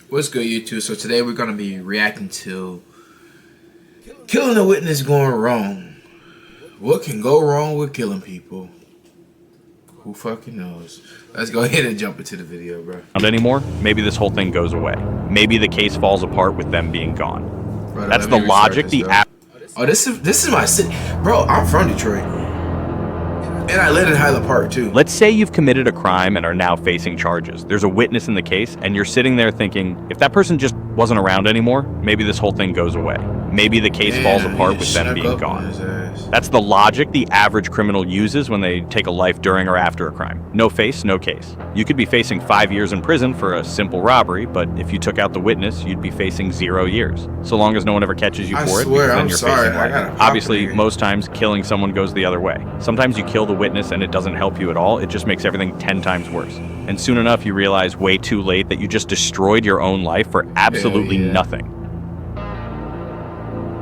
What's good, YouTube? So today we're gonna be reacting to killing a witness going wrong. What can go wrong with killing people? Who fucking knows? Let's go ahead and jump into the video, bro. Not anymore. Maybe this whole thing goes away. Maybe the case falls apart with them being gone. Bro, That's the logic. Oh, this is my city, bro. I'm from Detroit, and I live in Highland Park too. Let's say you've committed a crime and are now facing charges. There's a witness in the case, and you're sitting there thinking, if that person just wasn't around anymore, maybe this whole thing goes away. Maybe the case falls apart with them being gone. That's the logic the average criminal uses when they take a life during or after a crime. No face, no case. You could be facing 5 years in prison for a simple robbery, but if you took out the witness, you'd be facing 0 years. So long as no one ever catches you for it, because then you're facing life. Obviously, most times killing someone goes the other way. Sometimes you kill the witness and it doesn't help you at all, it just makes everything 10 times worse. And soon enough you realize way too late that you just destroyed your own life for absolutely nothing.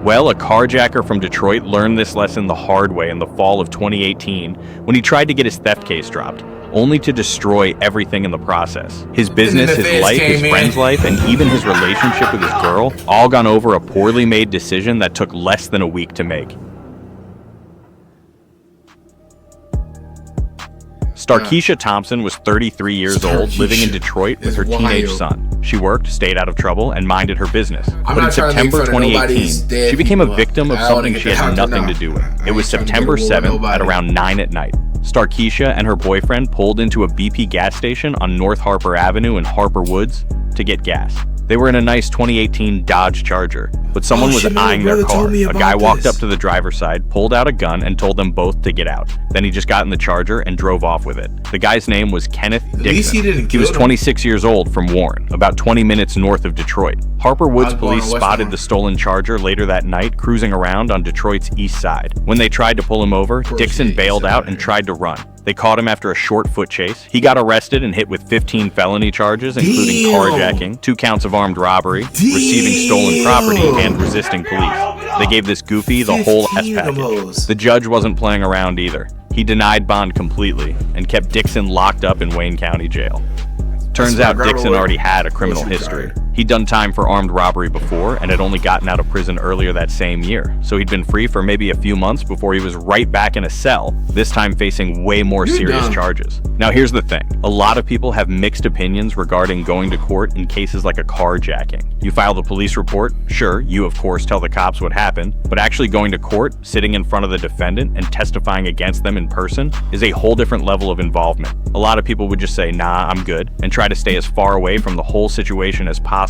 Well, a carjacker from Detroit learned this lesson the hard way in the fall of 2018 when he tried to get his theft case dropped, only to destroy everything in the process. His business, his life, his friend's life, and even his relationship with his girl, all gone over a poorly made decision that took less than a week to make. Starkeisha Thompson was 33 years old, living in Detroit with her teenage son. She worked, stayed out of trouble, and minded her business. But in September 2018, she became a victim of something she had nothing to do with. It was September 7th at around 9 at night. Starkeisha and her boyfriend pulled into a BP gas station on North Harper Avenue in Harper Woods to get gas. They were in a nice 2018 Dodge Charger, but someone was eyeing their car. A guy walked up to the driver's side, pulled out a gun, and told them both to get out. Then he just got in the Charger and drove off with it. The guy's name was Kenneth Dixon. He was 26 years old from Warren, about 20 minutes north of Detroit. Harper Woods police spotted the stolen Charger later that night cruising around on Detroit's east side. When they tried to pull him over, Dixon bailed out and tried to run. They caught him after a short foot chase. He got arrested and hit with 15 felony charges, including carjacking, 2 counts of armed robbery, receiving stolen property, and resisting police. They gave this goofy the whole S package. The judge wasn't playing around either. He denied bond completely and kept Dixon locked up in Wayne County Jail. Turns out Dixon already had a criminal history. He'd done time for armed robbery before and had only gotten out of prison earlier that same year, so he'd been free for maybe a few months before he was right back in a cell, this time facing way more serious charges. Now here's the thing, a lot of people have mixed opinions regarding going to court in cases like a carjacking. You file the police report, sure, you of course tell the cops what happened, but actually going to court, sitting in front of the defendant and testifying against them in person is a whole different level of involvement. A lot of people would just say, nah, I'm good, and try to stay as far away from the whole situation as possible.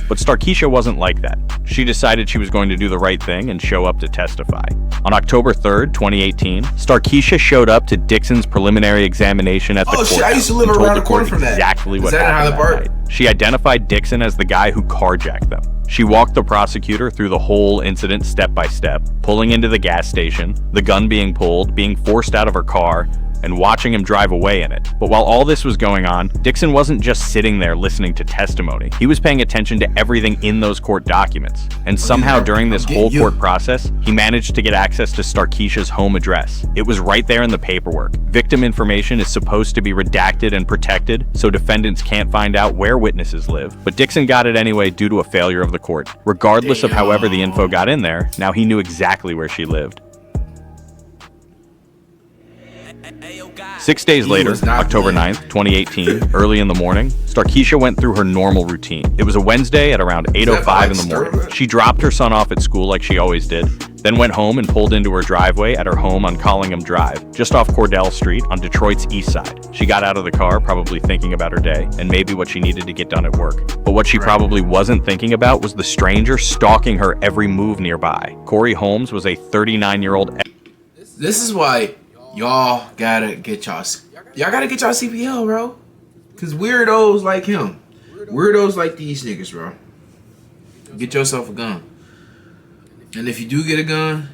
But Starkeisha wasn't like that. She decided she was going to do the right thing and show up to testify. On October 3rd, 2018, Starkeisha showed up to Dixon's preliminary examination at the courthouse. I used to live around the corner from that. Exactly what happened that night. She identified Dixon as the guy who carjacked them. She walked the prosecutor through the whole incident step by step, pulling into the gas station, the gun being pulled, being forced out of her car, and watching him drive away in it. But while all this was going on, Dixon wasn't just sitting there listening to testimony. He was paying attention to everything in those court documents. And somehow during this whole court process, he managed to get access to Starkeisha's home address. It was right there in the paperwork. Victim information is supposed to be redacted and protected, so defendants can't find out where witnesses live. But Dixon got it anyway due to a failure of the court. Regardless of however the info got in there, now he knew exactly where she lived. 6 days later, October 9th, 2018, early in the morning, Starkeisha went through her normal routine. It was a Wednesday at around 8:05 in the morning. She dropped her son off at school like she always did, then went home and pulled into her driveway at her home on Collingham Drive, just off Cordell Street on Detroit's east side. She got out of the car, probably thinking about her day, and maybe what she needed to get done at work. But what she probably wasn't thinking about was the stranger stalking her every move nearby. Corey Holmes was a 39-year-old. This is why y'all gotta get y'all CPL, bro. Cause weirdos like him, weirdos like these niggas, bro, get yourself a gun. And if you do get a gun,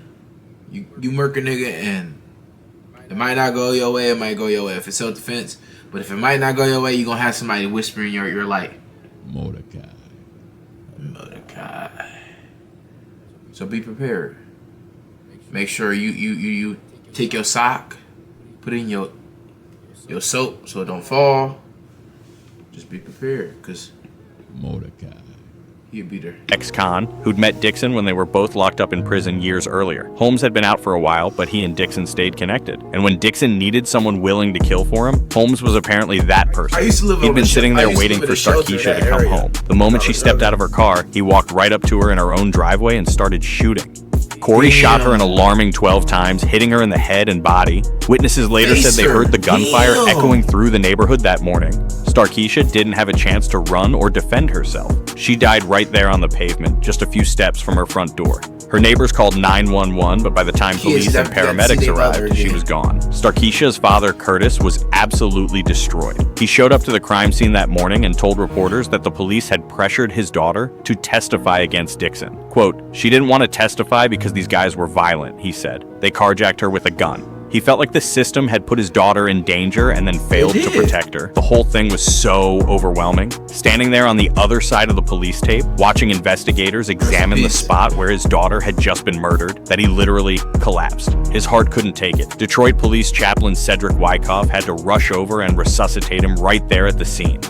you murk a nigga, and it might not go your way, it might go your way if it's self-defense. But if it might not go your way, you gonna have somebody whisper in your ear like, Mordecai. So be prepared. Make sure you take your sock, put in your soap so it don't fall. Just be prepared, because You beat her. Ex-con, who'd met Dixon when they were both locked up in prison years earlier. Holmes had been out for a while, but he and Dixon stayed connected. And when Dixon needed someone willing to kill for him, Holmes was apparently that person. He'd been sitting there waiting for Starkeisha to come home. The moment she stepped out of her car, he walked right up to her in her own driveway and started shooting. Corey shot her an alarming 12 times, hitting her in the head and body. Witnesses later said they heard the gunfire echoing through the neighborhood that morning. Starkeisha didn't have a chance to run or defend herself. She died right there on the pavement, just a few steps from her front door. Her neighbors called 911, but by the time police and paramedics arrived, she was gone. Starkeisha's father, Curtis, was absolutely destroyed. He showed up to the crime scene that morning and told reporters that the police had pressured his daughter to testify against Dixon. Quote, "She didn't want to testify because these guys were violent," he said. "They carjacked her with a gun." He felt like the system had put his daughter in danger and then failed to protect her. The whole thing was so overwhelming. Standing there on the other side of the police tape, watching investigators examine the spot where his daughter had just been murdered, that he literally collapsed. His heart couldn't take it. Detroit Police Chaplain Cedric Wyckoff had to rush over and resuscitate him right there at the scene.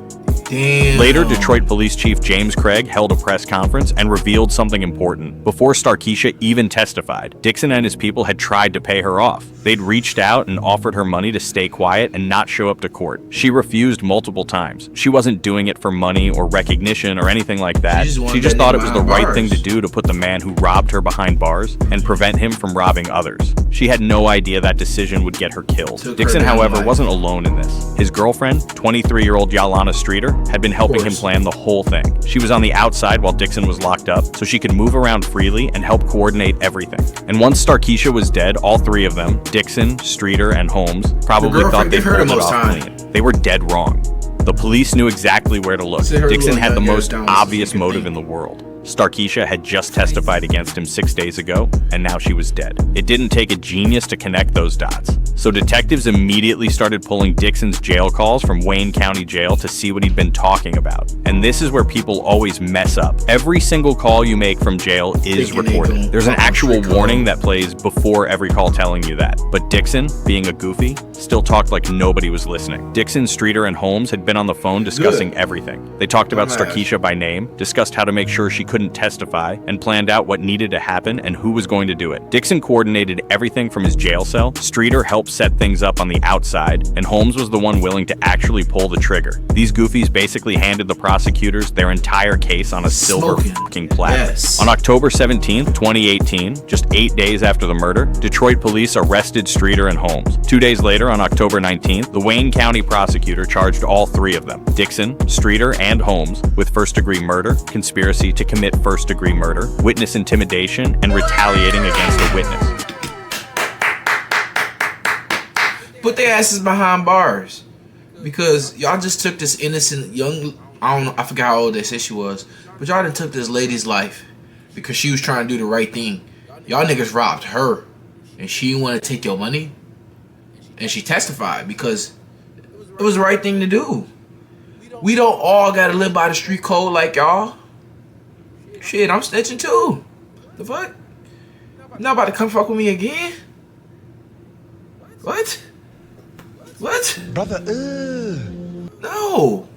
Damn. Later, Detroit Police Chief James Craig held a press conference and revealed something important. Before Starkeisha even testified, Dixon and his people had tried to pay her off. They'd reached out and offered her money to stay quiet and not show up to court. She refused multiple times. She wasn't doing it for money or recognition or anything like that. She just thought it was the right thing to do to put the man who robbed her behind bars and prevent him from robbing others. She had no idea that decision would get her killed. Dixon, however, wasn't alone in this. His girlfriend, 23-year-old Yolanda Streeter, had been helping him plan the whole thing. She was on the outside while Dixon was locked up, so she could move around freely and help coordinate everything. And once Starkeisha was dead, all three of them, Dixon, Streeter, and Holmes, probably thought they'd pulled it off clean. They were dead wrong. The police knew exactly where to look. Dixon had the most obvious motive in the world. Starkeisha had just testified against him 6 days ago, and now she was dead. It didn't take a genius to connect those dots. So detectives immediately started pulling Dixon's jail calls from Wayne County Jail to see what he'd been talking about. And this is where people always mess up. Every single call you make from jail is recorded. There's an actual warning that plays before every call telling you that. But Dixon, being a goofy, still talked like nobody was listening. Dixon, Streeter, and Holmes had been on the phone discussing everything. They talked about Starkeisha by name, discussed how to make sure she couldn't testify, and planned out what needed to happen and who was going to do it. Dixon coordinated everything from his jail cell, Streeter helped set things up on the outside, and Holmes was the one willing to actually pull the trigger. These goofies basically handed the prosecutors their entire case on a silver fucking platter. On October 17th, 2018, just 8 days after the murder, Detroit police arrested Streeter and Holmes. 2 days later, on October 19th, the Wayne County prosecutor charged all three of them, Dixon, Streeter, and Holmes, with first-degree murder, conspiracy to commit first-degree murder, witness intimidation, and retaliating against a witness. Put their asses behind bars, because y'all just took this innocent young, I forgot how old they said she was, but y'all done took this lady's life because she was trying to do the right thing. Y'all niggas robbed her, and she didn't want to take your money, and she testified because it was the right thing to do. We don't all gotta live by the street code like y'all. Shit, I'm snitching too. The fuck? You not about to come fuck with me again? What? What? Brother, No.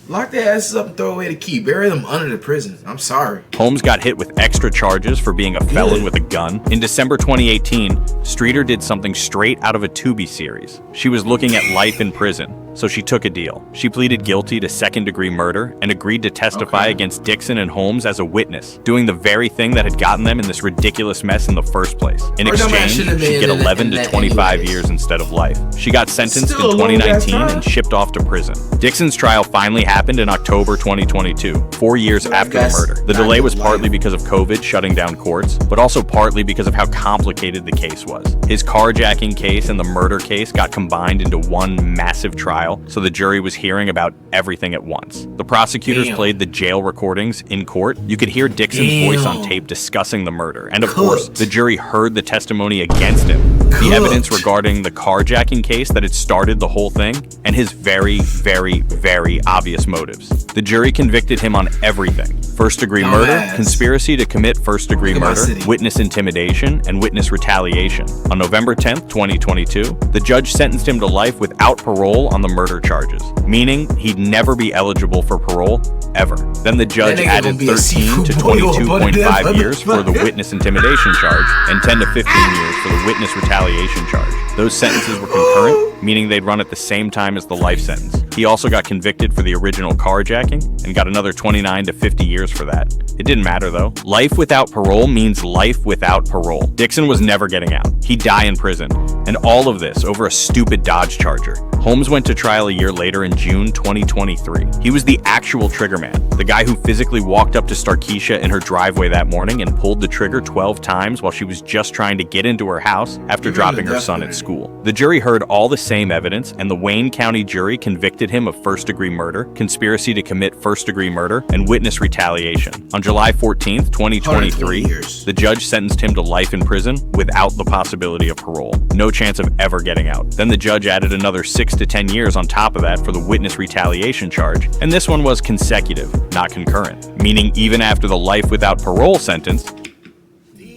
Lock their asses up and throw away the key. Bury them under the prison. I'm sorry. Holmes got hit with extra charges for being a felon with a gun. In December 2018, Streeter did something straight out of a Tubi series. She was looking at life in prison, so she took a deal. She pleaded guilty to second-degree murder and agreed to testify against Dixon and Holmes as a witness, doing the very thing that had gotten them in this ridiculous mess in the first place. In exchange, she'd get 11 to 25 years instead of life. She got sentenced in 2019 and shipped off to prison. Dixon's trial finally happened in October 2022, 4 years after the murder. The delay was partly because of COVID shutting down courts, but also partly because of how complicated the case was. His carjacking case and the murder case got combined into one massive trial, so the jury was hearing about everything at once. The prosecutors played the jail recordings in court. You could hear Dixon's voice on tape discussing the murder, and of course, the jury heard the testimony against him. The evidence regarding the carjacking case that had started the whole thing, and his very, very, very obvious motives. The jury convicted him on everything. First-degree murder, conspiracy to commit first-degree murder, witness intimidation, and witness retaliation. On November 10th, 2022, the judge sentenced him to life without parole on the murder charges, meaning he'd never be eligible for parole, ever. Then the judge added 13 to 22.5 years for the witness intimidation charge, and 10 to 15 years for the witness retaliation charge. Those sentences were concurrent, meaning they'd run at the same time as the life sentence. He also got convicted for the original carjacking and got another 29 to 50 years for that. It didn't matter though. Life without parole means life without parole. Dixon was never getting out. He'd die in prison. And all of this over a stupid Dodge Charger. Holmes went to trial a year later in June 2023. He was the actual trigger man, the guy who physically walked up to Starkeisha in her driveway that morning and pulled the trigger 12 times while she was just trying to get into her house after dropping her son at school. The jury heard all the same evidence, and the Wayne County jury convicted him of first-degree murder, conspiracy to commit first-degree murder, and witness retaliation. On July 14th, 2023, the judge sentenced him to life in prison without the possibility of parole. No chance of ever getting out. Then the judge added another 6 to 10 years on top of that for the witness retaliation charge, and this one was consecutive, not concurrent, meaning even after the life without parole sentence.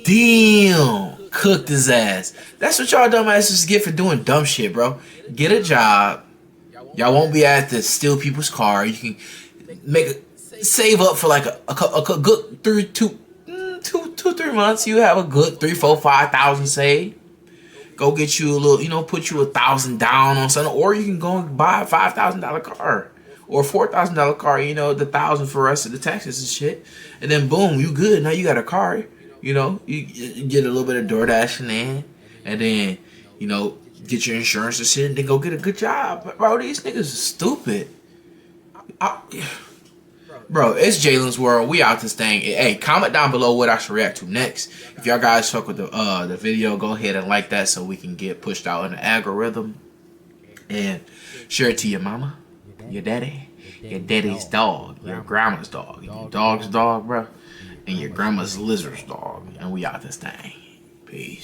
Damn, cooked his ass. That's what y'all dumbasses get for doing dumb shit, bro. Get a job. Y'all won't be at to steal people's car. You can save up for like a good 3 months. You have a good 3, 4, 5,000 saved. Go get you a little, put you 1,000 down on something, or you can go and buy a $5,000 car or a $4,000 car. The 1,000 for the rest of the taxes and shit, and then boom, you good. Now you got a car. You get a little bit of DoorDash in, and then get your insurance and shit, and then go get a good job. Bro, these niggas are stupid. Bro, it's Jalen's World. We out this thing. Hey, comment down below what I should react to next. If y'all guys fuck with the video, go ahead and like that so we can get pushed out in the algorithm. And share it to your mama, your daddy, your daddy's dog, your grandma's dog, your dog's dog, bro, and your grandma's lizard's dog. And we out this thing. Peace.